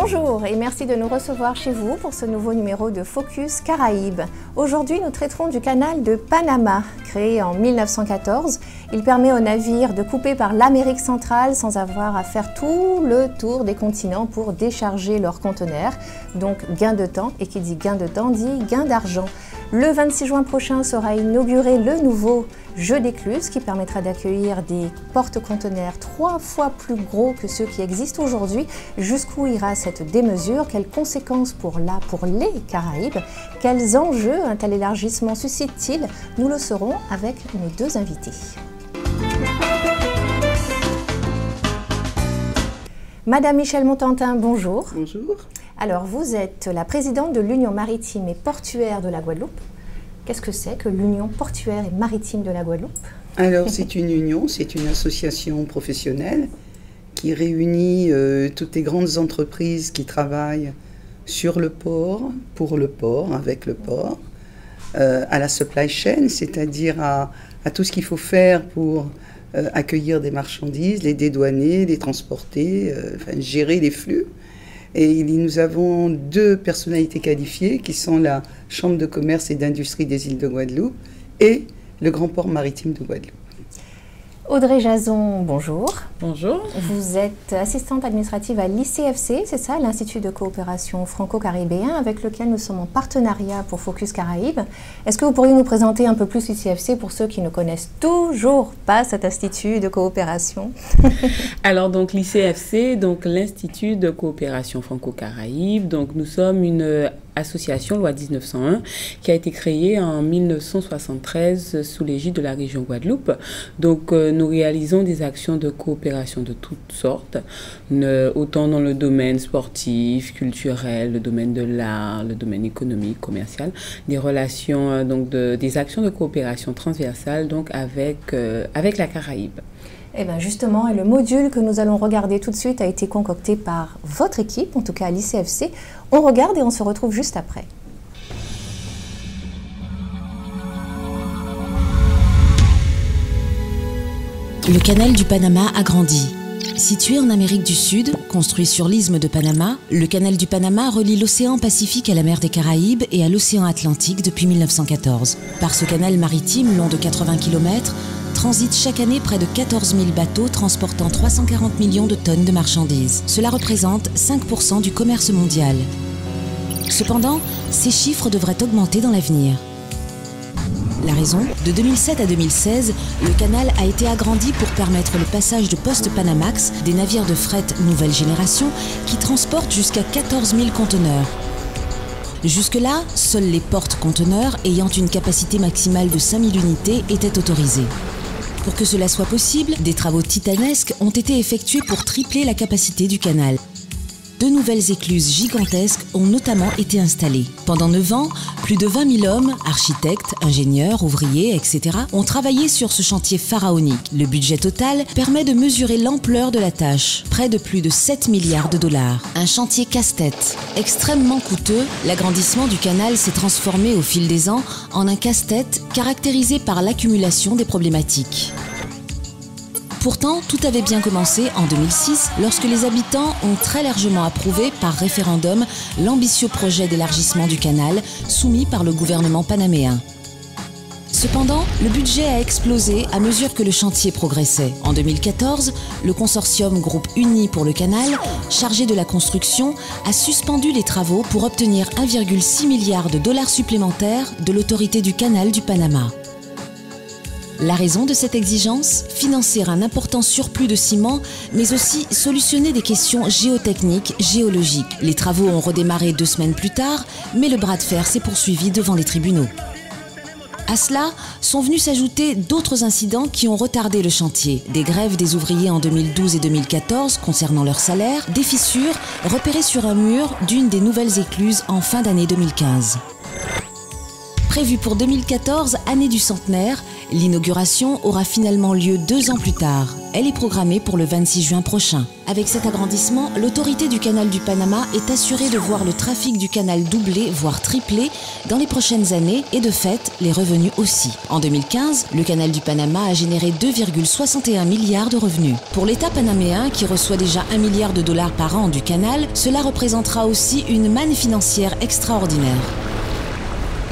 Bonjour et merci de nous recevoir chez vous pour ce nouveau numéro de Focus Caraïbes. Aujourd'hui, nous traiterons du canal de Panama. Créé en 1914, il permet aux navires de couper par l'Amérique centrale sans avoir à faire tout le tour des continents pour décharger leurs conteneurs. Donc gain de temps, et qui dit gain de temps dit gain d'argent. Le 26 juin prochain sera inauguré le nouveau jeu d'écluse qui permettra d'accueillir des porte-conteneurs 3 fois plus gros que ceux qui existent aujourd'hui. Jusqu'où ira cette démesure? Quelles conséquences pour les Caraïbes? Quels enjeux un tel élargissement suscite-t-il? Nous le saurons avec nos deux invités. Madame Michèle Montantin, bonjour. Bonjour. Alors, vous êtes la présidente de l'Union maritime et portuaire de la Guadeloupe. Qu'est-ce que c'est que l'Union portuaire et maritime de la Guadeloupe? Alors, c'est une union, c'est une association professionnelle qui réunit toutes les grandes entreprises qui travaillent sur le port, pour le port, avec le port, à la supply chain, c'est-à-dire à tout ce qu'il faut faire pour accueillir des marchandises, les dédouaner, les transporter, gérer les flux. Et nous avons deux personnalités qualifiées qui sont la Chambre de commerce et d'industrie des îles de Guadeloupe et le Grand port maritime de Guadeloupe. Audrey Jason, bonjour. Bonjour. Vous êtes assistante administrative à l'ICFC, c'est ça, l'Institut de coopération franco-caribéen, avec lequel nous sommes en partenariat pour Focus Caraïbes. Est-ce que vous pourriez nous présenter un peu plus l'ICFC pour ceux qui ne connaissent toujours pas cet institut de coopération? Alors, donc, l'ICFC, donc l'Institut de coopération franco-caraïbe, donc nous sommes une association, loi 1901, qui a été créée en 1973 sous l'égide de la région Guadeloupe. Donc, nous réalisons des actions de coopération de toutes sortes, autant dans le domaine sportif, culturel, le domaine de l'art, le domaine économique, commercial, des relations, donc des actions de coopération transversales donc avec la Caraïbe. Eh bien justement, le module que nous allons regarder tout de suite a été concocté par votre équipe, en tout cas à l'ICFC. On regarde et on se retrouve juste après. Le canal du Panama a grandi. Situé en Amérique du Sud, construit sur l'isthme de Panama, le canal du Panama relie l'océan Pacifique à la mer des Caraïbes et à l'océan Atlantique depuis 1914. Par ce canal maritime long de 80 km, transitent chaque année près de 14 000 bateaux transportant 340 millions de tonnes de marchandises. Cela représente 5% du commerce mondial. Cependant, ces chiffres devraient augmenter dans l'avenir. La raison, de 2007 à 2016, le canal a été agrandi pour permettre le passage de post-Panamax, des navires de fret nouvelle génération qui transportent jusqu'à 14 000 conteneurs. Jusque-là, seuls les porte-conteneurs ayant une capacité maximale de 5 000 unités étaient autorisés. Pour que cela soit possible, des travaux titanesques ont été effectués pour tripler la capacité du canal. De nouvelles écluses gigantesques ont notamment été installées. Pendant 9 ans, plus de 20 000 hommes, architectes, ingénieurs, ouvriers, etc. ont travaillé sur ce chantier pharaonique. Le budget total permet de mesurer l'ampleur de la tâche, près de plus de 7 milliards de dollars. Un chantier casse-tête. Extrêmement coûteux, l'agrandissement du canal s'est transformé au fil des ans en un casse-tête caractérisé par l'accumulation des problématiques. Pourtant, tout avait bien commencé en 2006 lorsque les habitants ont très largement approuvé par référendum l'ambitieux projet d'élargissement du canal soumis par le gouvernement panaméen. Cependant, le budget a explosé à mesure que le chantier progressait. En 2014, le consortium Groupe Uni pour le canal, chargé de la construction, a suspendu les travaux pour obtenir 1,6 milliard de dollars supplémentaires de l'autorité du canal du Panama. La raison de cette exigence? Financer un important surplus de ciment, mais aussi solutionner des questions géotechniques, géologiques. Les travaux ont redémarré 2 semaines plus tard, mais le bras de fer s'est poursuivi devant les tribunaux. À cela sont venus s'ajouter d'autres incidents qui ont retardé le chantier. Des grèves des ouvriers en 2012 et 2014 concernant leur salaire, des fissures repérées sur un mur d'une des nouvelles écluses en fin d'année 2015. Prévue pour 2014, année du centenaire, l'inauguration aura finalement lieu 2 ans plus tard. Elle est programmée pour le 26 juin prochain. Avec cet agrandissement, l'autorité du canal du Panama est assurée de voir le trafic du canal doubler, voire tripler, dans les prochaines années et de fait, les revenus aussi. En 2015, le canal du Panama a généré 2,61 milliards de revenus. Pour l'État panaméen, qui reçoit déjà 1 milliard de dollars par an du canal, cela représentera aussi une manne financière extraordinaire.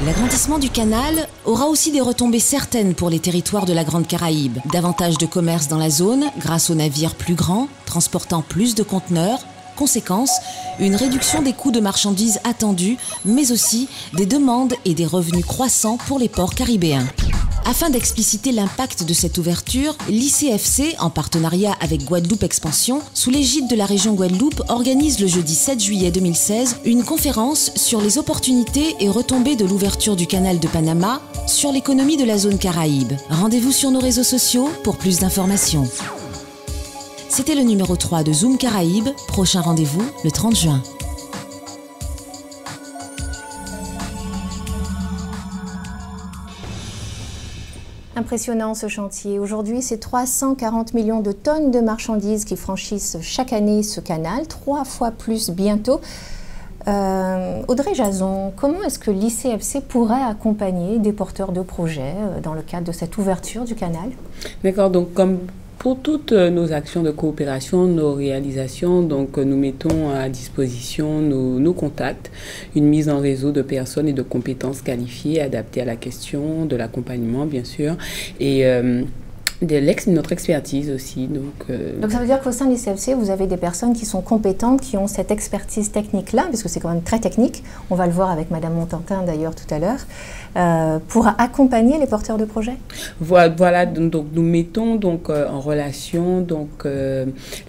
L'agrandissement du canal aura aussi des retombées certaines pour les territoires de la Grande Caraïbe. Davantage de commerce dans la zone grâce aux navires plus grands, transportant plus de conteneurs. Conséquence, une réduction des coûts de marchandises attendus, mais aussi des demandes et des revenus croissants pour les ports caribéens. Afin d'expliciter l'impact de cette ouverture, l'ICFC, en partenariat avec Guadeloupe Expansion, sous l'égide de la région Guadeloupe, organise le jeudi 7 juillet 2016 une conférence sur les opportunités et retombées de l'ouverture du canal de Panama sur l'économie de la zone Caraïbe. Rendez-vous sur nos réseaux sociaux pour plus d'informations. C'était le numéro 3 de Zoom Caraïbes. Prochain rendez-vous le 30 juin. Impressionnant ce chantier. Aujourd'hui, c'est 340 millions de tonnes de marchandises qui franchissent chaque année ce canal, 3 fois plus bientôt. Audrey Jason, comment est-ce que l'ICFC pourrait accompagner des porteurs de projets dans le cadre de cette ouverture du canal? D'accord, donc comme pour toutes nos actions de coopération, nos réalisations, donc nous mettons à disposition nos contacts, une mise en réseau de personnes et de compétences qualifiées, adaptées à la question, de l'accompagnement bien sûr, et notre expertise aussi. Donc ça veut dire qu'au sein de l'ICFC, vous avez des personnes qui sont compétentes, qui ont cette expertise technique-là, parce que c'est quand même très technique, on va le voir avec Madame Montantin d'ailleurs tout à l'heure, pour accompagner les porteurs de projets. Voilà, donc nous mettons donc en relation donc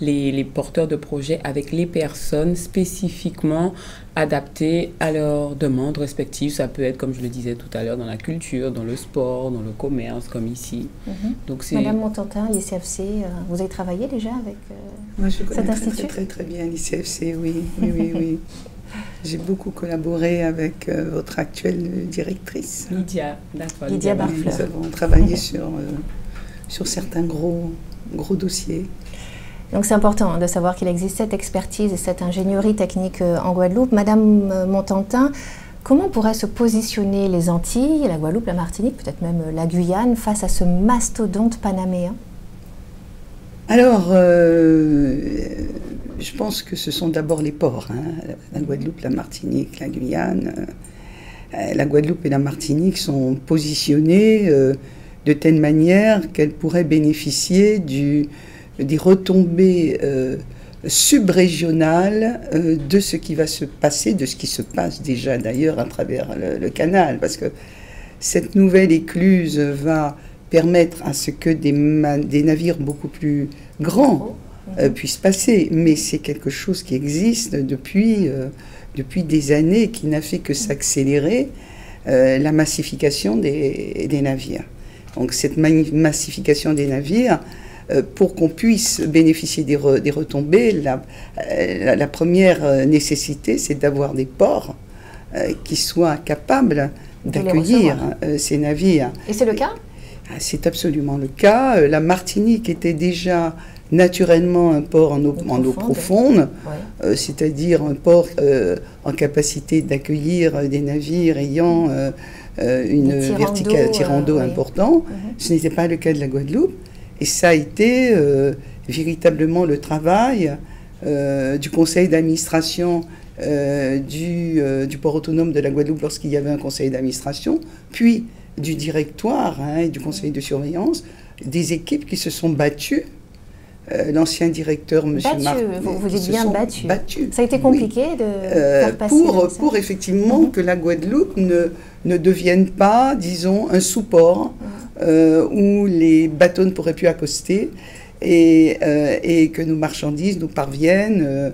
les porteurs de projets avec les personnes spécifiquement adaptées à leurs demandes respectives. Ça peut être, comme je le disais tout à l'heure, dans la culture, dans le sport, dans le commerce, comme ici. Donc Madame Montantin, l'ICFC, vous avez travaillé déjà avec Moi, je cet connais institut? très bien l'ICFC, oui. J'ai beaucoup collaboré avec votre actuelle directrice. Lydia, d'accord. Lydia Barfleur. Nous avons travaillé sur certains gros dossiers. Donc c'est important de savoir qu'il existe cette expertise et cette ingénierie technique en Guadeloupe. Madame Montantin, comment pourraient se positionner les Antilles, la Guadeloupe, la Martinique, peut-être même la Guyane, face à ce mastodonte panaméen? Alors, je pense que ce sont d'abord les ports, la Guadeloupe, la Martinique, la Guyane. La Guadeloupe et la Martinique sont positionnées de telle manière qu'elles pourraient bénéficier des retombées subrégionales de ce qui va se passer, de ce qui se passe déjà d'ailleurs à travers le canal. Parce que cette nouvelle écluse va permettre à ce que des navires beaucoup plus grands puissent passer. Mais c'est quelque chose qui existe depuis des années, qui n'a fait que s'accélérer, la massification des navires. Donc cette massification des navires, pour qu'on puisse bénéficier des retombées, la première nécessité, c'est d'avoir des ports qui soient capables d'accueillir ces navires. Et c'est le cas? C'est absolument le cas. La Martinique était déjà naturellement un port en eau profonde, c'est-à-dire un port en capacité d'accueillir des navires ayant une verticale tirant d'eau important. Ce n'était pas le cas de la Guadeloupe. Et ça a été véritablement le travail du conseil d'administration du port autonome de la Guadeloupe lorsqu'il y avait un conseil d'administration, puis du directoire et du conseil de surveillance, des équipes qui se sont battues. L'ancien directeur, M. Marc, vous dites bien battu. Battus. Ça a été compliqué de faire passer pour effectivement que la Guadeloupe ne devienne pas, disons, un sous-port où les bateaux ne pourraient plus accoster et que nos marchandises nous parviennent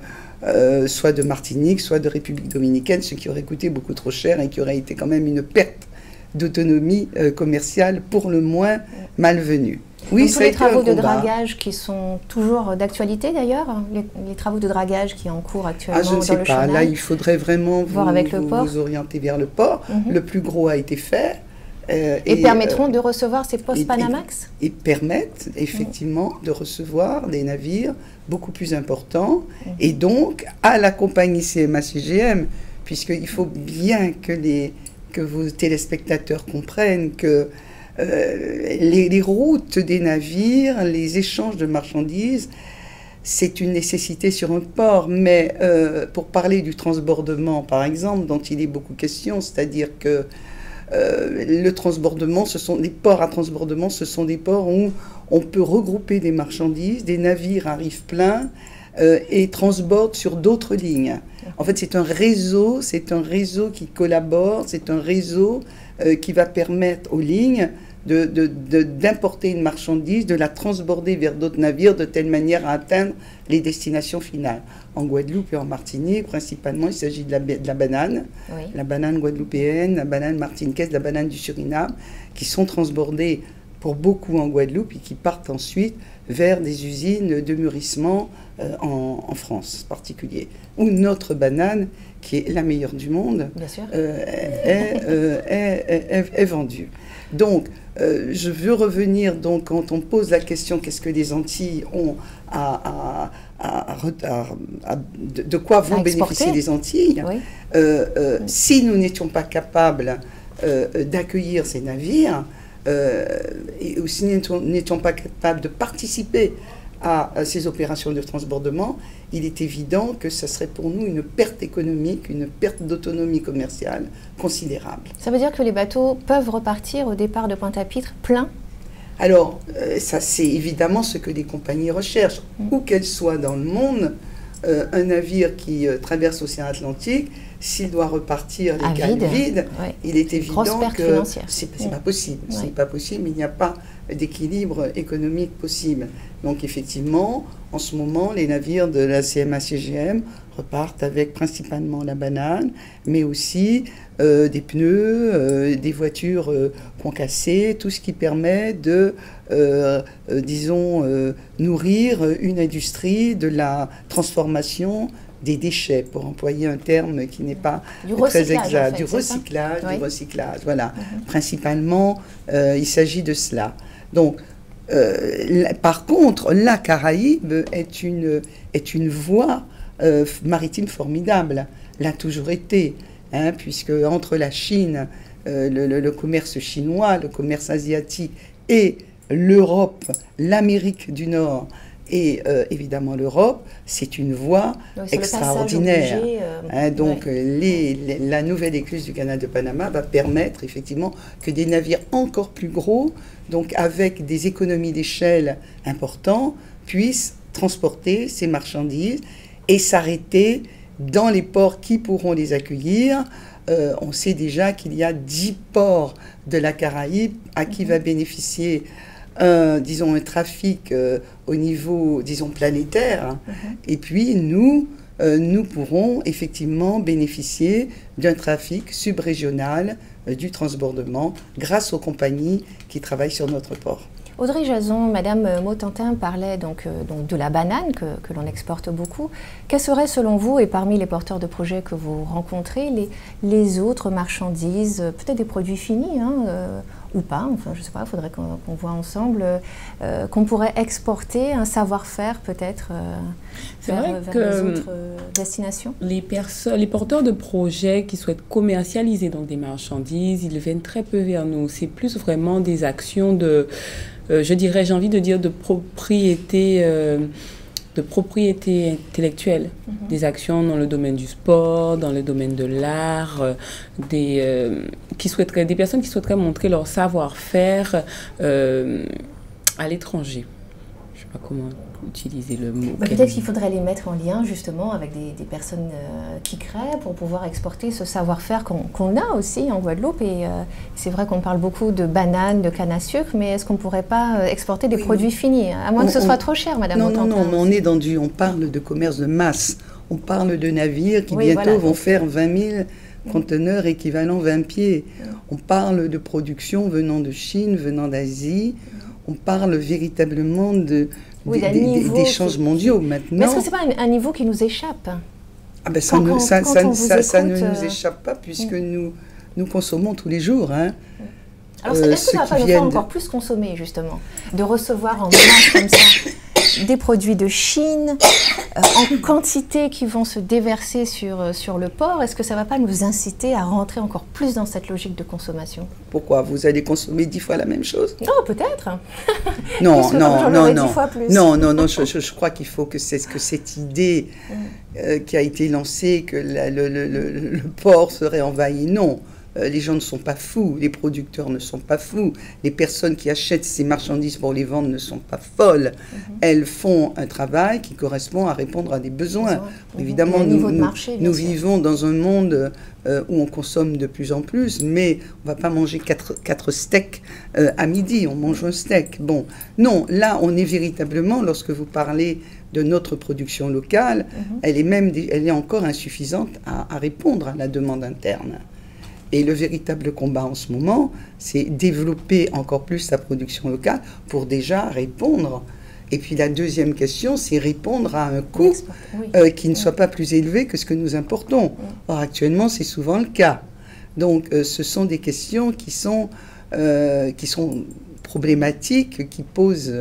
soit de Martinique, soit de République dominicaine, ce qui aurait coûté beaucoup trop cher et qui aurait été quand même une perte d'autonomie commerciale pour le moins malvenue. Oui, Donc, ça tous a les été travaux un de combat. dragage qui sont toujours d'actualité d'ailleurs, les travaux de dragage qui sont en cours actuellement Ah, je ne sais dans le pas. chenal. Là, il faudrait vraiment Voir avec le port. vous orienter vers le port. Le plus gros a été fait. Et permettront de recevoir ces postes Panamax. Et permettent effectivement de recevoir des navires beaucoup plus importants. Et donc, à la compagnie CMA-CGM, puisqu'il faut bien que vos téléspectateurs comprennent que les routes des navires, les échanges de marchandises, c'est une nécessité sur un port. Mais pour parler du transbordement, par exemple, dont il est beaucoup question, c'est-à-dire que le transbordement, les ports à transbordement, ce sont des ports où on peut regrouper des marchandises, des navires arrivent pleins et transbordent sur d'autres lignes. En fait, c'est un réseau qui collabore, c'est un réseau qui va permettre aux lignes d'importer une marchandise, de la transborder vers d'autres navires de telle manière à atteindre les destinations finales. En Guadeloupe et en Martinique, principalement, il s'agit de la banane, la banane guadeloupéenne, la banane martiniquaise, la banane du Suriname, qui sont transbordées pour beaucoup en Guadeloupe et qui partent ensuite vers des usines de mûrissement en France en particulier, où notre banane, qui est la meilleure du monde, est vendue. Donc, je veux revenir, donc, quand on pose la question qu'est-ce que les Antilles ont de quoi vont bénéficier les Antilles, si nous n'étions pas capables d'accueillir ces navires, et si nous n'étions pas capables de participer à ces opérations de transbordement, il est évident que ce serait pour nous une perte économique, une perte d'autonomie commerciale considérable. Ça veut dire que les bateaux peuvent repartir au départ de Pointe-à-Pitre pleins? Alors, ça c'est évidemment ce que les compagnies recherchent, où qu'elles soient dans le monde. Un navire qui traverse l'océan Atlantique, s'il doit repartir les cales vides, il est évident que c'est pas possible. C'est pas possible, il n'y a pas d'équilibre économique possible. Donc effectivement, en ce moment, les navires de la CMA-CGM repartent avec principalement la banane, mais aussi des pneus, des voitures concassées, tout ce qui permet de, nourrir une industrie de la transformation des déchets, pour employer un terme qui n'est pas très exact, du recyclage, voilà. Principalement, il s'agit de cela. Donc, par contre, la Caraïbe est une voie maritime formidable, l'a toujours été, puisque entre la Chine, le commerce chinois, le commerce asiatique et l'Europe, l'Amérique du Nord et évidemment l'Europe, c'est une voie extraordinaire. Donc la nouvelle écluse du canal de Panama va permettre effectivement que des navires encore plus gros, donc avec des économies d'échelle importantes, puissent transporter ces marchandises et s'arrêter dans les ports qui pourront les accueillir. On sait déjà qu'il y a 10 ports de la Caraïbe à qui va bénéficier un trafic au niveau, planétaire. Et puis, nous pourrons effectivement bénéficier d'un trafic subrégional du transbordement grâce aux compagnies qui travaillent sur notre port. Audrey Jason, Madame Mautentin parlait donc de la banane que l'on exporte beaucoup. Quels seraient selon vous, et parmi les porteurs de projets que vous rencontrez, les autres marchandises, peut-être des produits finis, ou pas, enfin je ne sais pas, il faudrait qu'on voit ensemble, qu'on pourrait exporter, un savoir-faire peut-être vers les autres destinations? Les porteurs de projets qui souhaitent commercialiser donc des marchandises, ils viennent très peu vers nous. C'est plus vraiment des actions de, j'ai envie de dire de propriété intellectuelle, des actions dans le domaine du sport, dans le domaine de l'art, des personnes qui souhaiteraient montrer leur savoir-faire à l'étranger. Je ne sais pas comment utiliser le mot. Peut-être qu'il faudrait les mettre en lien justement avec des personnes qui créent pour pouvoir exporter ce savoir-faire qu'on a aussi en Guadeloupe. Et c'est vrai qu'on parle beaucoup de bananes, de canne à sucre, mais est-ce qu'on ne pourrait pas exporter des produits finis, à moins que ce soit trop cher, Madame Mautentin? Non, mais on parle de commerce de masse. On parle de navires qui bientôt vont faire 20 000 conteneurs équivalent 20 pieds. On parle de production venant de Chine, venant d'Asie. on parle véritablement des changes mondiaux maintenant. Mais est-ce que ce n'est pas un niveau qui nous échappe? Ah ben ça, ça ne nous échappe pas, puisque nous consommons tous les jours. Hein. Alors, est-ce que ça va pas nous faire encore plus consommer, justement? De recevoir en masse comme ça des produits de Chine, en quantité qui vont se déverser sur le port. Est-ce que ça ne va pas nous inciter à rentrer encore plus dans cette logique de consommation? Pourquoi? Vous allez consommer 10 fois la même chose? Non, peut-être. Non, non, fois je crois qu'il faut que cette idée qui a été lancée, que le port serait envahi, non. Les gens ne sont pas fous, les producteurs ne sont pas fous, les personnes qui achètent ces marchandises pour les vendre ne sont pas folles. Elles font un travail qui correspond à répondre à des besoins. Évidemment, nous vivons dans un monde où on consomme de plus en plus, mais on ne va pas manger 4 steaks à midi, on mange un steak. Bon, non, là, on est véritablement, lorsque vous parlez de notre production locale, elle est encore insuffisante à répondre à la demande interne. Et le véritable combat en ce moment, c'est développer encore plus sa production locale pour déjà répondre. Et puis la deuxième question, c'est répondre à un coût qui ne soit pas plus élevé que ce que nous importons. Or, actuellement, c'est souvent le cas. Donc, ce sont des questions qui sont problématiques, qui posent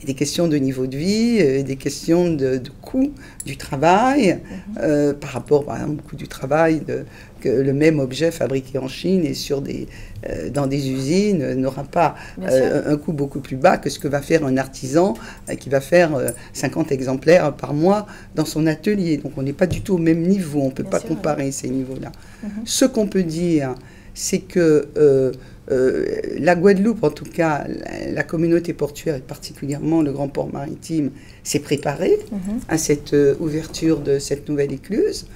des questions de niveau de vie, des questions de coût du travail, par rapport, par exemple, au coût du travail, que le même objet fabriqué en Chine et dans des usines n'aura pas un coût beaucoup plus bas que ce que va faire un artisan qui va faire 50 exemplaires par mois dans son atelier. Donc on n'est pas du tout au même niveau, on ne peut pas comparer ces niveaux-là. Ce qu'on peut dire, c'est que la Guadeloupe, en tout cas, la communauté portuaire et particulièrement le grand port maritime, s'est préparée à cette ouverture de cette nouvelle écluse,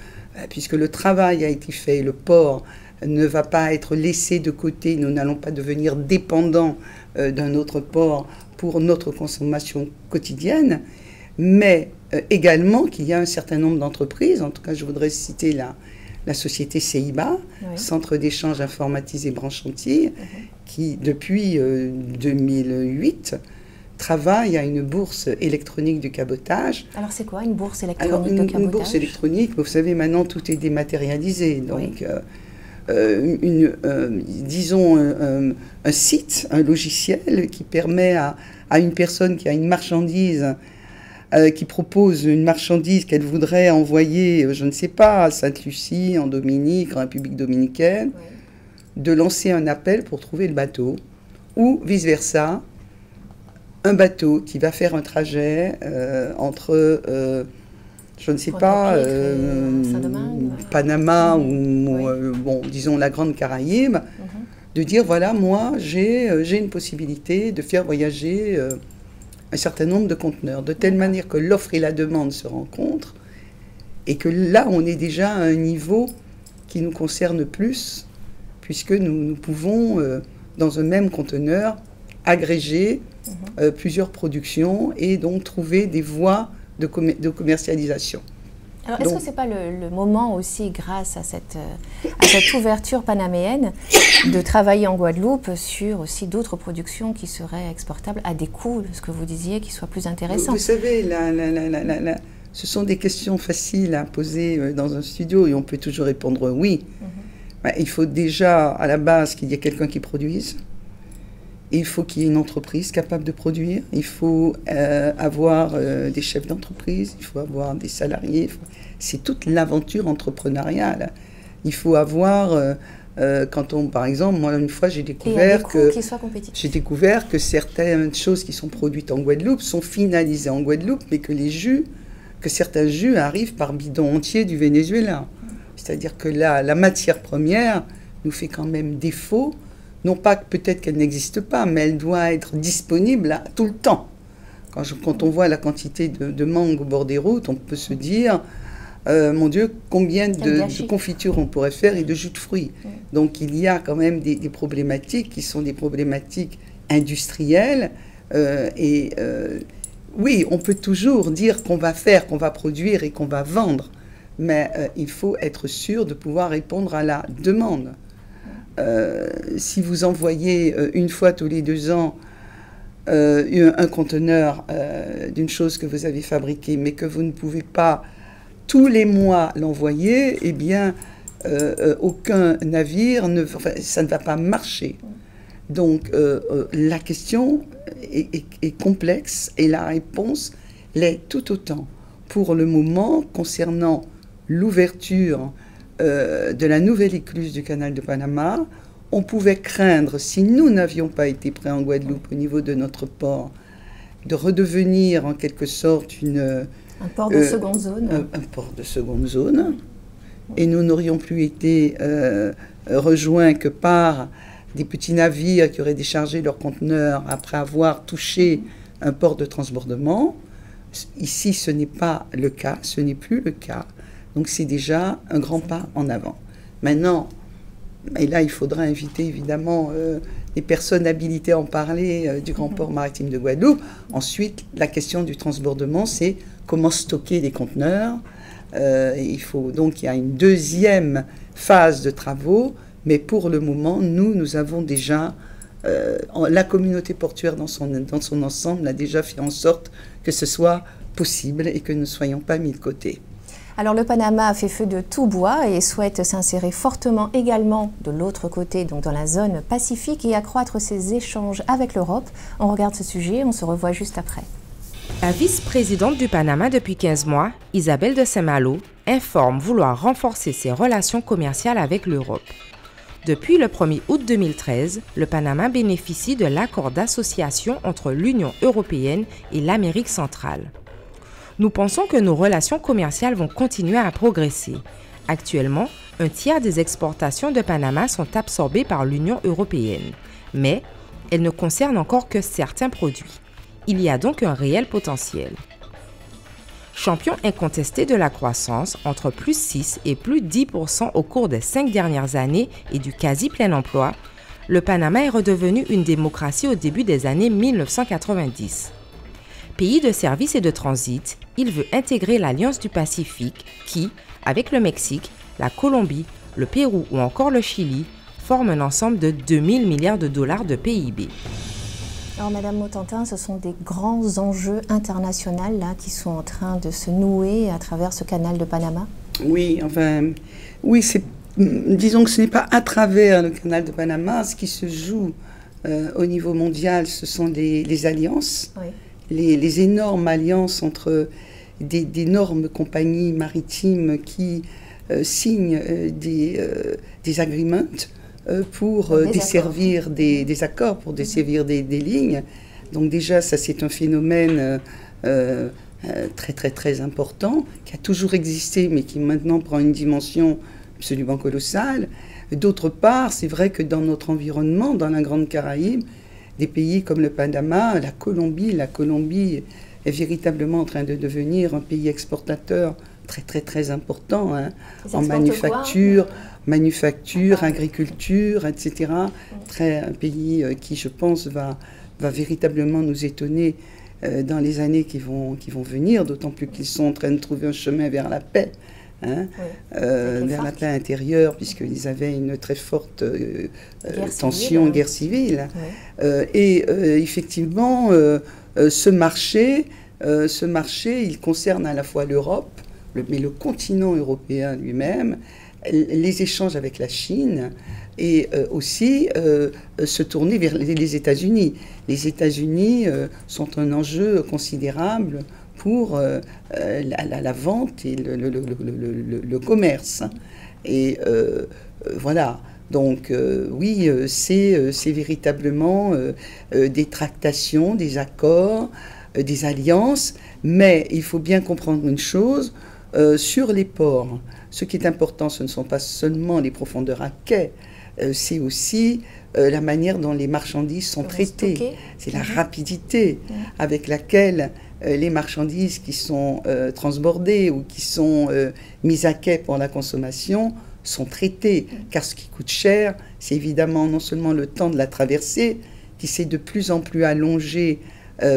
puisque le travail a été fait, le port ne va pas être laissé de côté, nous n'allons pas devenir dépendants d'un autre port pour notre consommation quotidienne, mais également qu'il y a un certain nombre d'entreprises, en tout cas je voudrais citer la société CIBA, Centre d'échange informatisé Branche-Antilles, qui depuis 2008 travaille à une bourse électronique du cabotage. Alors c'est quoi une bourse électronique de cabotage? Une bourse électronique, vous savez, maintenant tout est dématérialisé, donc disons un site, un logiciel qui permet à une personne qui a une marchandise, qui propose une marchandise qu'elle voudrait envoyer, je ne sais pas, à Sainte-Lucie, en Dominique, en République dominicaine, de lancer un appel pour trouver le bateau, ou vice-versa, un bateau qui va faire un trajet entre, je ne sais pas, Panama ou, bon, disons, la Grande Caraïbe, de dire, voilà, moi, j'ai une possibilité de faire voyager un certain nombre de conteneurs, de telle manière que l'offre et la demande se rencontrent, et que là, on est déjà à un niveau qui nous concerne plus, puisque nous pouvons, dans un même conteneur, agréger plusieurs productions et donc trouver des voies de commercialisation. Alors, est-ce que ce n'est pas le moment aussi, grâce à cette ouverture panaméenne, de travailler en Guadeloupe sur aussi d'autres productions qui seraient exportables à des coûts, ce que vous disiez, qui soient plus intéressants? Vous savez, ce sont des questions faciles à poser dans un studio et on peut toujours répondre oui. Il faut déjà, à la base, qu'il y ait quelqu'un qui produise. Il faut qu'il y ait une entreprise capable de produire. Il faut avoir des chefs d'entreprise. Il faut avoir des salariés. C'est toute l'aventure entrepreneuriale. Il faut avoir, par exemple, moi une fois j'ai découvert que certaines choses qui sont produites en Guadeloupe sont finalisées en Guadeloupe, mais que certains jus arrivent par bidon entier du Venezuela. C'est-à-dire que la matière première nous fait quand même défaut. Non pas que peut-être qu'elle n'existe pas, mais elle doit être disponible tout le temps. Quand on voit la quantité de mangue au bord des routes, on peut se dire, mon Dieu, combien de confitures on pourrait faire et de jus de fruits. Donc il y a quand même des problématiques qui sont des problématiques industrielles. Oui, on peut toujours dire qu'on va faire, qu'on va produire et qu'on va vendre, mais il faut être sûr de pouvoir répondre à la demande. Si vous envoyez une fois tous les 2 ans un conteneur d'une chose que vous avez fabriquée, mais que vous ne pouvez pas tous les mois l'envoyer, eh bien, aucun navire, ça ne va pas marcher. Donc, la question est complexe et la réponse l'est tout autant. Pour le moment, concernant l'ouverture de la nouvelle écluse du canal de Panama, on pouvait craindre, si nous n'avions pas été prêts en Guadeloupe au niveau de notre port, de redevenir en quelque sorte un port de seconde zone. Un port de seconde zone. Et nous n'aurions plus été rejoints que par des petits navires qui auraient déchargé leurs conteneurs après avoir touché un port de transbordement. Ici, ce n'est pas le cas, ce n'est plus le cas. Donc c'est déjà un grand pas en avant. Maintenant, et là il faudra inviter évidemment les personnes habilitées à en parler du Grand Port Maritime de Guadeloupe. Ensuite, la question du transbordement, c'est comment stocker des conteneurs. Il y a une deuxième phase de travaux, mais pour le moment, nous avons déjà, la communauté portuaire dans son ensemble a déjà fait en sorte que ce soit possible et que nous ne soyons pas mis de côté. Alors le Panama a fait feu de tout bois et souhaite s'insérer fortement également de l'autre côté, donc dans la zone Pacifique, et accroître ses échanges avec l'Europe. On regarde ce sujet, on se revoit juste après. La vice-présidente du Panama depuis 15 mois, Isabelle de Saint-Malo, informe vouloir renforcer ses relations commerciales avec l'Europe. Depuis le 1er août 2013, le Panama bénéficie de l'accord d'association entre l'Union européenne et l'Amérique centrale. Nous pensons que nos relations commerciales vont continuer à progresser. Actuellement, un tiers des exportations de Panama sont absorbées par l'Union européenne, mais elles ne concernent encore que certains produits. Il y a donc un réel potentiel. Champion incontesté de la croissance, entre plus 6 et plus 10% au cours des 5 dernières années et du quasi-plein emploi, le Panama est redevenu une démocratie au début des années 1990. Pays de service et de transit, il veut intégrer l'Alliance du Pacifique qui, avec le Mexique, la Colombie, le Pérou ou encore le Chili, forme un ensemble de 2000 milliards de dollars de PIB. Alors Madame Mautentin, ce sont des grands enjeux internationaux là, qui sont en train de se nouer à travers ce canal de Panama? Oui, disons que ce n'est pas à travers le canal de Panama. Ce qui se joue au niveau mondial, ce sont les alliances. Oui. Les énormes alliances entre d'énormes compagnies maritimes qui signent des agreements pour desservir des accords, pour desservir des lignes. Donc déjà, ça c'est un phénomène très très très important qui a toujours existé mais qui maintenant prend une dimension absolument colossale. D'autre part, c'est vrai que dans notre environnement, dans la Grande Caraïbe, des pays comme le Panama, la Colombie est véritablement en train de devenir un pays exportateur très très très important en manufacture, agriculture, etc. Un pays qui, je pense, va véritablement nous étonner dans les années qui vont venir, d'autant plus qu'ils sont en train de trouver un chemin vers la paix. Vers la paix intérieure, puisqu'ils avaient une très forte guerre civile. Effectivement, ce marché, il concerne à la fois l'Europe, mais le continent européen lui-même, les échanges avec la Chine, et aussi se tourner vers les États-Unis. Les États-Unis sont un enjeu considérable pour la vente et le commerce. Et voilà. Donc oui, c'est véritablement des tractations, des accords, des alliances, mais il faut bien comprendre une chose, sur les ports, ce qui est important, ce ne sont pas seulement les profondeurs à quai, c'est aussi la manière dont les marchandises sont traitées. C'est la rapidité avec laquelle les marchandises qui sont transbordées ou qui sont mises à quai pour la consommation sont traitées. Car ce qui coûte cher, c'est évidemment non seulement le temps de la traversée, qui s'est de plus en plus allongé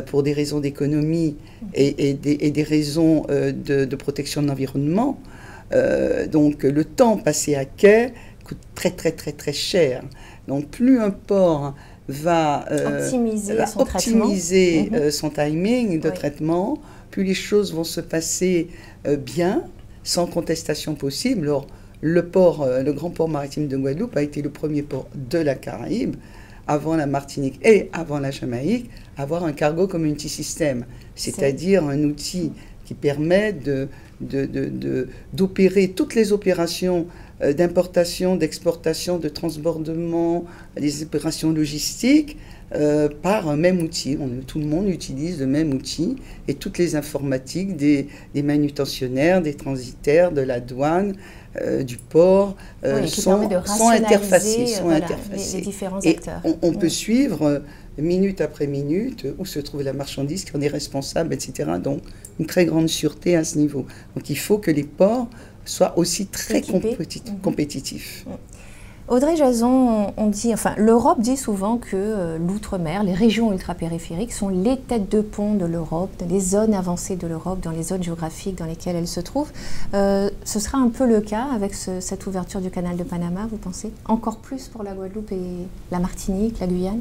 pour des raisons d'économie et des raisons de protection de l'environnement. Donc le temps passé à quai coûte très très très très cher. Donc plus un port va optimiser son timing de traitement, plus les choses vont se passer bien, sans contestation possible. Alors, le grand port maritime de Guadeloupe a été le premier port de la Caraïbe, avant la Martinique et avant la Jamaïque, à avoir un cargo community system, c'est-à-dire un outil qui permet d'opérer toutes les opérations d'importation, d'exportation, de transbordement, les opérations logistiques par un même outil. Tout le monde utilise le même outil et toutes les informatiques des manutentionnaires, des transitaires, de la douane, du port sont interfacées. Les différents acteurs. On peut suivre minute après minute où se trouve la marchandise, qui en est responsable, etc. Donc une très grande sûreté à ce niveau. Donc il faut que les ports soient aussi très compétitifs. Audrey Jason, l'Europe dit souvent que l'outre-mer, les régions ultrapériphériques sont les têtes de pont de l'Europe, les zones avancées de l'Europe, dans les zones géographiques dans lesquelles elles se trouvent. Ce sera un peu le cas avec cette ouverture du canal de Panama, vous pensez? Encore plus pour la Guadeloupe et la Martinique, la Guyane?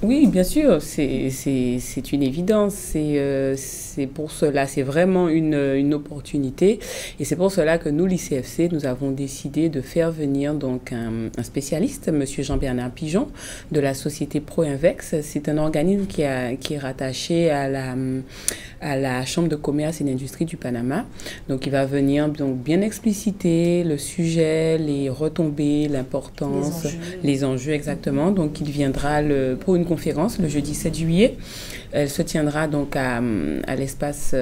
Oui, bien sûr, c'est une évidence. C'est pour cela, c'est vraiment une opportunité. Et c'est pour cela que nous, l'ICFC, nous avons décidé de faire venir donc un spécialiste, M. Jean-Bernard Pigeon, de la société ProInvex. C'est un organisme qui est rattaché à la Chambre de commerce et d'industrie du Panama. Donc, il va venir donc bien expliciter le sujet, les retombées, l'importance, les enjeux exactement. Donc, il viendra pour une conférence le jeudi 7 juillet. Elle se tiendra donc à l'espace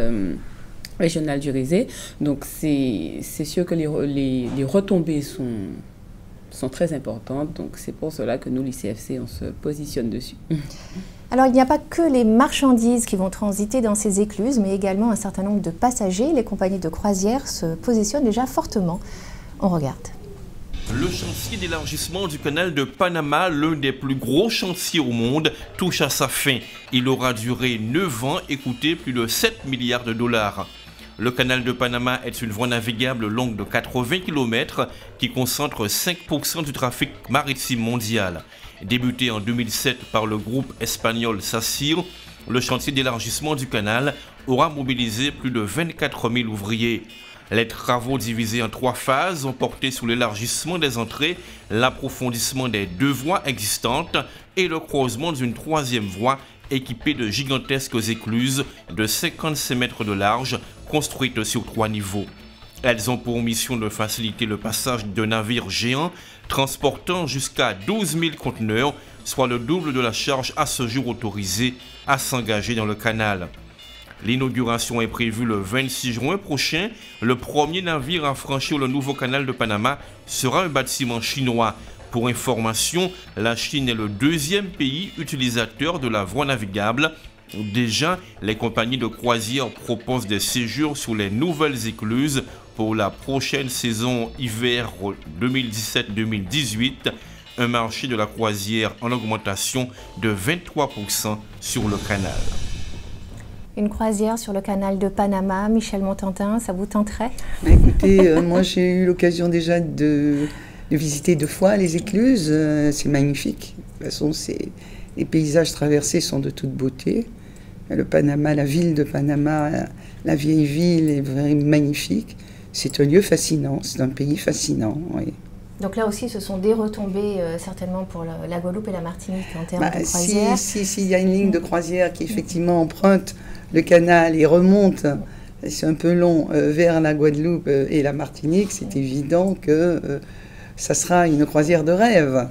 régional du Rézé. Donc, c'est sûr que les retombées sont très importantes. Donc, c'est pour cela que nous, l'ICFC, on se positionne dessus. Alors, il n'y a pas que les marchandises qui vont transiter dans ces écluses, mais également un certain nombre de passagers. Les compagnies de croisière se positionnent déjà fortement. On regarde. Le chantier d'élargissement du canal de Panama, l'un des plus gros chantiers au monde, touche à sa fin. Il aura duré 9 ans et coûté plus de 7 milliards de dollars. Le canal de Panama est une voie navigable longue de 80 km qui concentre 5% du trafic maritime mondial. Débuté en 2007 par le groupe espagnol Sacyr, le chantier d'élargissement du canal aura mobilisé plus de 24 000 ouvriers. Les travaux divisés en 3 phases ont porté sur l'élargissement des entrées, l'approfondissement des 2 voies existantes et le croisement d'une 3e voie équipée de gigantesques écluses de 55 mètres de large construites sur 3 niveaux. Elles ont pour mission de faciliter le passage de navires géants transportant jusqu'à 12 000 conteneurs, soit le double de la charge à ce jour autorisée à s'engager dans le canal. L'inauguration est prévue le 26 juin prochain. Le premier navire à franchir le nouveau canal de Panama sera un bâtiment chinois. Pour information, la Chine est le 2e pays utilisateur de la voie navigable. Déjà, les compagnies de croisière proposent des séjours sur les nouvelles écluses pour la prochaine saison hiver 2017-2018. Un marché de la croisière en augmentation de 23% sur le canal. Une croisière sur le canal de Panama, Michel Montantin, ça vous tenterait? Écoutez, moi j'ai eu l'occasion déjà de visiter 2 fois les écluses, c'est magnifique. De toute façon, les paysages traversés sont de toute beauté. Le Panama, la ville de Panama, la vieille ville est vraiment magnifique. C'est un lieu fascinant, c'est un pays fascinant. Oui. Donc là aussi, ce sont des retombées certainement pour la Guadeloupe et la Martinique en termes de croisière. Si, il y a une ligne de croisière qui effectivement emprunte le canal et remonte, c'est un peu long, vers la Guadeloupe et la Martinique, c'est évident que ça sera une croisière de rêve.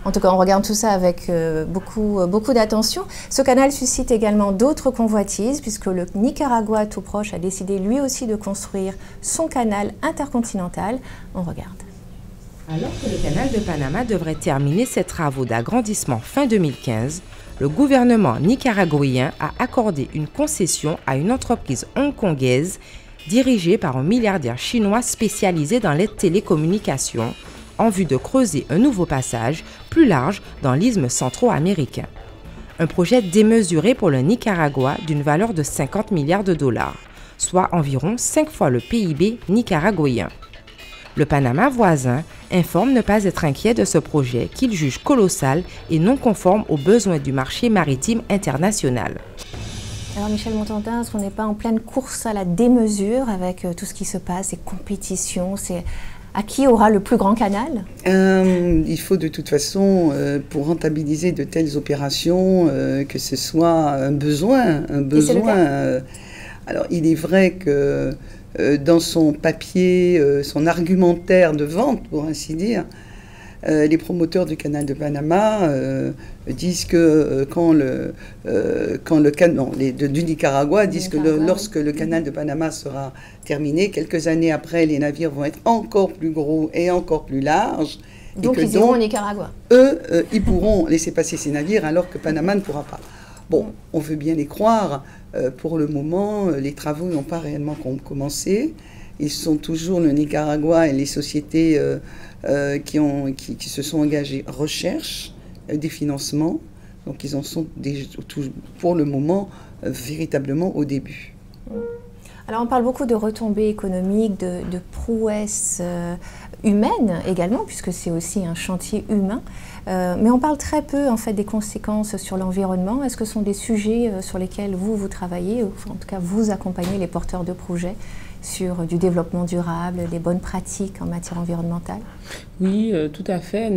En tout cas, on regarde tout ça avec beaucoup d'attention. Ce canal suscite également d'autres convoitises, puisque le Nicaragua tout proche a décidé lui aussi de construire son canal intercontinental. On regarde. Alors que le canal de Panama devrait terminer ses travaux d'agrandissement fin 2015, le gouvernement nicaraguayen a accordé une concession à une entreprise hongkongaise dirigée par un milliardaire chinois spécialisé dans les télécommunications, en vue de creuser un nouveau passage plus large dans l'isthme centro-américain. Un projet démesuré pour le Nicaragua d'une valeur de 50 milliards de dollars, soit environ 5 fois le PIB nicaraguayen. Le Panama voisin informe ne pas être inquiet de ce projet qu'il juge colossal et non conforme aux besoins du marché maritime international. Alors Michel Montantin, est-ce qu'on n'est pas en pleine course à la démesure avec tout ce qui se passe, ces compétitions, à qui aura le plus grand canal? Il faut de toute façon, pour rentabiliser de telles opérations, que ce soit un besoin. Alors il est vrai que dans son papier, son argumentaire de vente, pour ainsi dire, les promoteurs du canal de Panama disent que du Nicaragua disent que lorsque le canal de Panama sera terminé, quelques années après, les navires vont être encore plus gros et encore plus larges. Donc ils iront au Nicaragua. Eux, ils pourront laisser passer ces navires alors que Panama ne pourra pas. Bon, on veut bien les croire. Pour le moment, les travaux n'ont pas réellement commencé. Ils sont toujours le Nicaragua et les sociétés qui se sont engagées recherche des financements. Donc ils en sont pour le moment véritablement au début. Alors on parle beaucoup de retombées économiques, de prouesses humaines également, puisque c'est aussi un chantier humain. Mais on parle très peu en fait des conséquences sur l'environnement. Est-ce que ce sont des sujets sur lesquels vous travaillez, ou en tout cas vous accompagnez les porteurs de projets sur du développement durable, des bonnes pratiques en matière environnementale? Oui, tout à fait.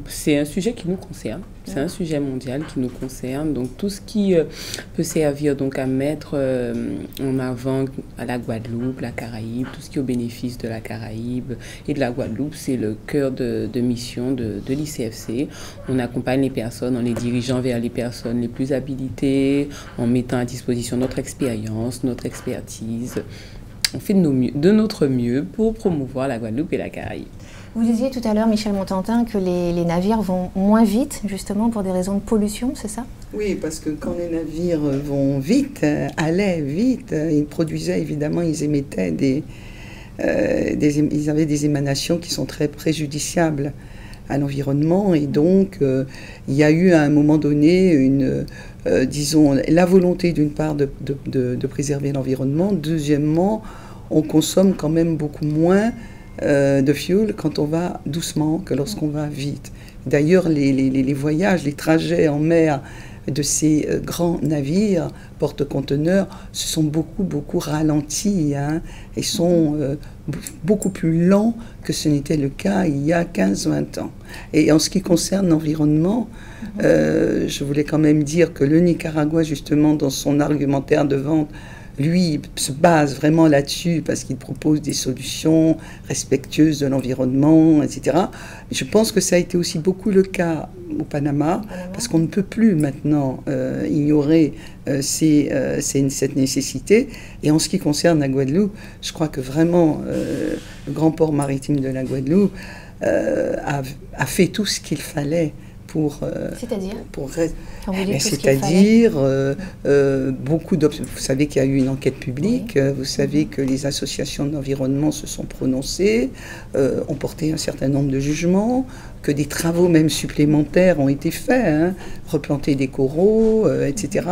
C'est un sujet qui nous concerne. C'est un sujet mondial qui nous concerne. Donc tout ce qui peut servir donc à mettre en avant à la Guadeloupe, la Caraïbe, tout ce qui est au bénéfice de la Caraïbe et de la Guadeloupe, c'est le cœur de mission de l'ICFC. On accompagne les personnes en les dirigeant vers les personnes les plus habilitées, en mettant à disposition notre expérience, notre expertise. On fait de notre mieux pour promouvoir la Guadeloupe et la Caraïbe. Vous disiez tout à l'heure, Michel Montantin, que les navires vont moins vite, justement pour des raisons de pollution, c'est ça? Oui, parce que quand les navires vont vite, allaient vite, ils produisaient évidemment, ils émettaient ils avaient des émanations qui sont très préjudiciables à l'environnement. Et donc, il y a eu à un moment donné disons, la volonté d'une part de préserver l'environnement. Deuxièmement, on consomme quand même beaucoup moins de fuel quand on va doucement que lorsqu'on va vite. D'ailleurs, les voyages, les trajets en mer de ces grands navires porte-conteneurs se sont beaucoup ralentis et sont beaucoup plus lents que ce n'était le cas il y a 15-20 ans. Et en ce qui concerne l'environnement, je voulais quand même dire que le Nicaragua, justement, dans son argumentaire de vente, lui, se base vraiment là-dessus parce qu'il propose des solutions respectueuses de l'environnement, etc. Je pense que ça a été aussi beaucoup le cas au Panama, parce qu'on ne peut plus maintenant ignorer cette nécessité. Et en ce qui concerne la Guadeloupe, je crois que vraiment le grand port maritime de la Guadeloupe a fait tout ce qu'il fallait pour... C'est-à-dire, beaucoup d'options. Vous savez qu'il y a eu une enquête publique, vous savez que les associations d'environnement se sont prononcées, ont porté un certain nombre de jugements, que des travaux même supplémentaires ont été faits, replanter des coraux, etc.,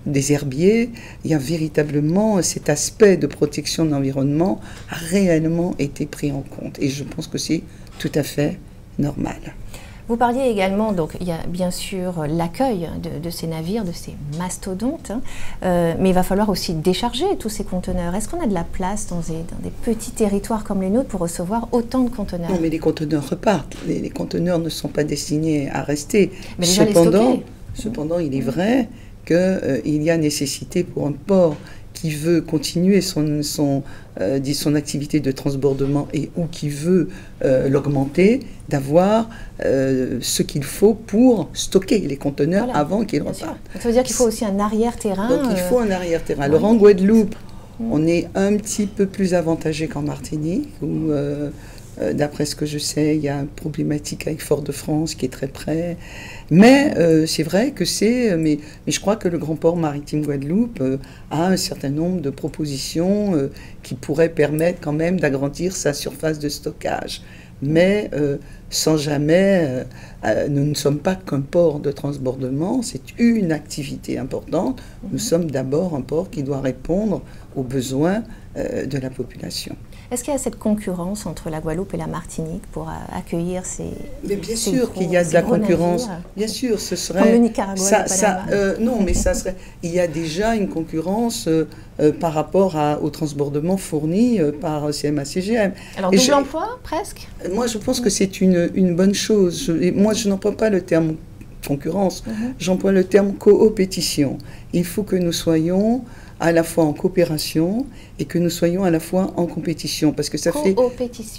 des herbiers. Il y a véritablement cet aspect de protection de l'environnement a réellement été pris en compte. Et je pense que c'est tout à fait normal. Vous parliez également, donc il y a bien sûr l'accueil de ces navires, de ces mastodontes, mais il va falloir aussi décharger tous ces conteneurs. Est-ce qu'on a de la place dans des petits territoires comme les nôtres pour recevoir autant de conteneurs? Non, mais les conteneurs repartent. Les conteneurs ne sont pas destinés à rester. Mais déjà les stocker. Cependant, il est vrai qu'il y a nécessité pour un port qui veut continuer son activité de transbordement ou qui veut l'augmenter, d'avoir ce qu'il faut pour stocker les conteneurs avant qu'ils repartent. Ça veut dire qu'il faut aussi un arrière-terrain. Donc il faut un arrière-terrain. Alors en Guadeloupe, on est un petit peu plus avantagé qu'en Martinique, où d'après ce que je sais, il y a une problématique avec Fort-de-France qui est très près. Mais c'est vrai que mais je crois que le Grand Port Maritime Guadeloupe a un certain nombre de propositions qui pourraient permettre quand même d'agrandir sa surface de stockage. Mais sans jamais... nous ne sommes pas qu'un port de transbordement, c'est une activité importante. Nous sommes d'abord un port qui doit répondre aux besoins de la population. Est-ce qu'il y a cette concurrence entre la Guadeloupe et la Martinique pour accueillir ces... Mais bien sûr qu'il y a de la concurrence. Bien sûr, ce serait... Comme le Nicaragua, le Panama. Non, mais ça serait... Il y a déjà une concurrence par rapport au transbordement fourni par CMA-CGM. Alors, double emploi, presque? Moi, je pense que c'est une bonne chose. Moi, je n'emploie pas le terme concurrence, j'emploie le terme coopétition. Il faut que nous soyons à la fois en coopération et que nous soyons à la fois en compétition, parce que ça fait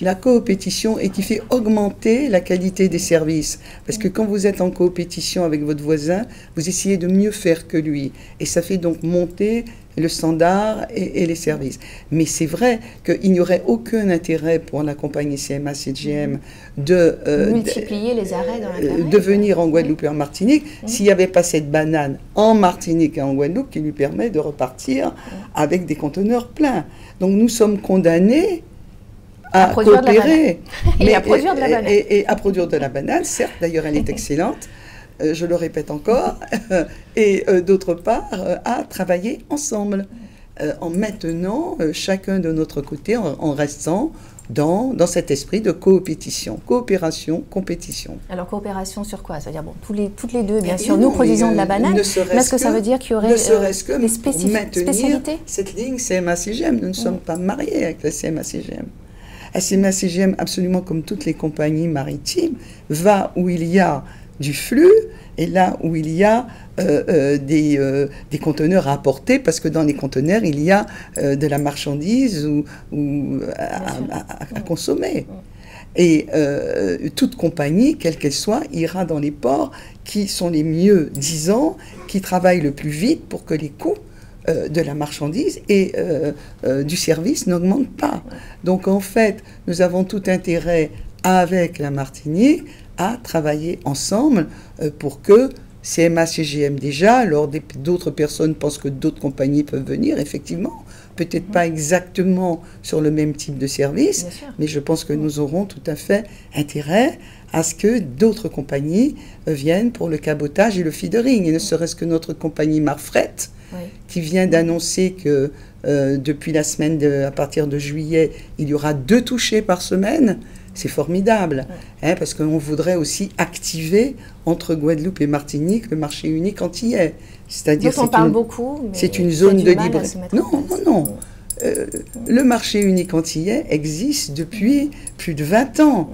la coopétition et qui fait augmenter la qualité des services. Parce que quand vous êtes en coopétition avec votre voisin, vous essayez de mieux faire que lui. Et ça fait donc monter le standard et les services. Mais c'est vrai qu'il n'y aurait aucun intérêt pour la compagnie CMA-CGM de multiplier les arrêts dans la Caraïbe, de venir en Guadeloupe et en Martinique s'il n'y avait pas cette banane en Martinique et en Guadeloupe qui lui permet de repartir avec des conteneurs pleins. Donc nous sommes condamnés à coopérer et à produire de la banane. Et à produire de la banane, certes, d'ailleurs elle est excellente. Je le répète encore, et d'autre part, à travailler ensemble, en maintenant chacun de notre côté, en restant dans cet esprit de coopétition, coopération, compétition. Alors coopération sur quoi? C'est-à-dire, bon, toutes les deux, bien sûr, nous produisons de la banane, mais est-ce que ça veut dire qu'il y aurait des spécialités? Cette ligne CMA-CGM, nous ne sommes pas mariés avec la CMA-CGM. La CMA-CGM, absolument comme toutes les compagnies maritimes, va où il y a du flux, et là où il y a des conteneurs à apporter, parce que dans les conteneurs, il y a de la marchandise à consommer. Et toute compagnie, quelle qu'elle soit, ira dans les ports qui sont les mieux disants, qui travaillent le plus vite pour que les coûts de la marchandise et du service n'augmentent pas. Donc en fait, nous avons tout intérêt avec la Martinique à travailler ensemble pour que CMA-CGM déjà, alors d'autres personnes pensent que d'autres compagnies peuvent venir, effectivement, peut-être pas exactement sur le même type de service, mais je pense que nous aurons tout à fait intérêt à ce que d'autres compagnies viennent pour le cabotage et le feedering, et ne serait-ce que notre compagnie Marfret, qui vient d'annoncer que depuis la semaine, à partir de juillet, il y aura 2 touchés par semaine. C'est formidable, parce qu'on voudrait aussi activer entre Guadeloupe et Martinique le marché unique antillais. C'est-à-dire on parle beaucoup, mais c'est une zone de libre. Non. Le marché unique antillais existe depuis plus de 20 ans.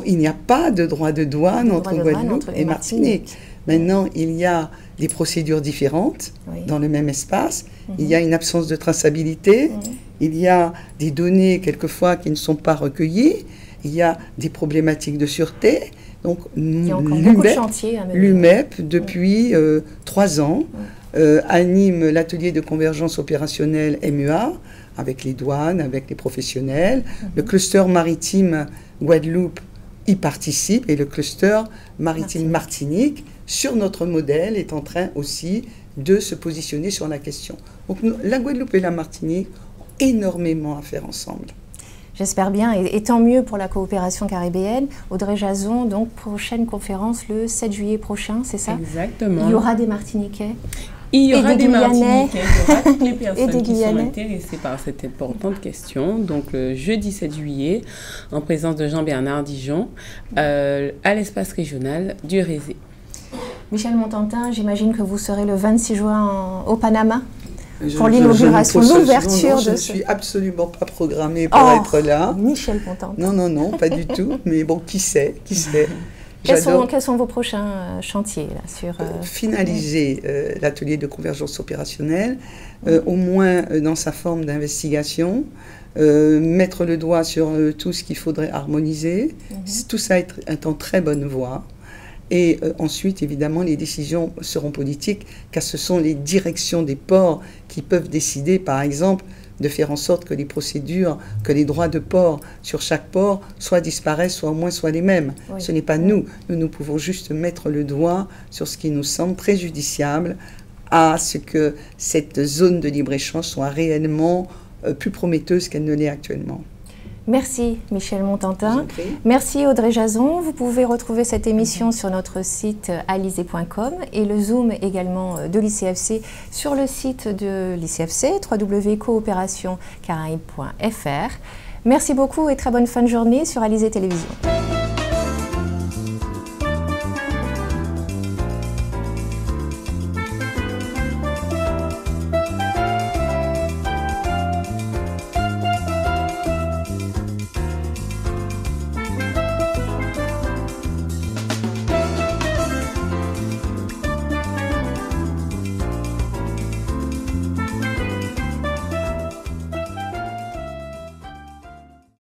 Il n'y a pas de droit de douane entre Guadeloupe et Martinique. Maintenant, il y a des procédures différentes dans le même espace. Il y a une absence de traçabilité. Il y a des données, quelquefois, qui ne sont pas recueillies. Il y a des problématiques de sûreté. Donc, l'UMEP, depuis 3 ans, anime l'atelier de convergence opérationnelle MUA, avec les douanes, avec les professionnels. Le cluster maritime Guadeloupe y participe, et le cluster maritime Martinique, sur notre modèle, est en train aussi de se positionner sur la question. Donc, la Guadeloupe et la Martinique ont énormément à faire ensemble. J'espère bien, et tant mieux pour la coopération caribéenne. Audrey Jason, donc prochaine conférence le 7 juillet prochain, c'est ça? Exactement. Il y aura des Martiniquais? Il y aura des Martiniquais, il y aura toutes les personnes qui sont intéressées par cette importante question. Donc le jeudi 7 juillet, en présence de Jean-Bernard Dijon, à l'espace régional du Rézé. Michel Montantin, j'imagine que vous serez le 26 juin au Panama pour l'inauguration, l'ouverture de ce... Je ne suis absolument pas programmée pour être là. Michel Montantin. Non, pas du tout. Mais bon, qui sait. Quels sont vos prochains chantiers là, sur finaliser l'atelier de convergence opérationnelle, au moins dans sa forme d'investigation, mettre le doigt sur tout ce qu'il faudrait harmoniser. Tout ça est en très bonne voie. Et ensuite, évidemment, les décisions seront politiques, car ce sont les directions des ports qui peuvent décider, par exemple, de faire en sorte que les procédures, que les droits de port sur chaque port soit disparaissent, soit au moins soient les mêmes. Ce n'est pas nous. Nous pouvons juste mettre le doigt sur ce qui nous semble préjudiciable à ce que cette zone de libre-échange soit réellement plus prometteuse qu'elle ne l'est actuellement. Merci Michel Montantin. Merci Audrey Jason. Vous pouvez retrouver cette émission sur notre site alizé.com et le Zoom également de l'ICFC sur le site de l'ICFC, www.coopérationcaraïbes.fr. Merci beaucoup et très bonne fin de journée sur Alizé Télévision.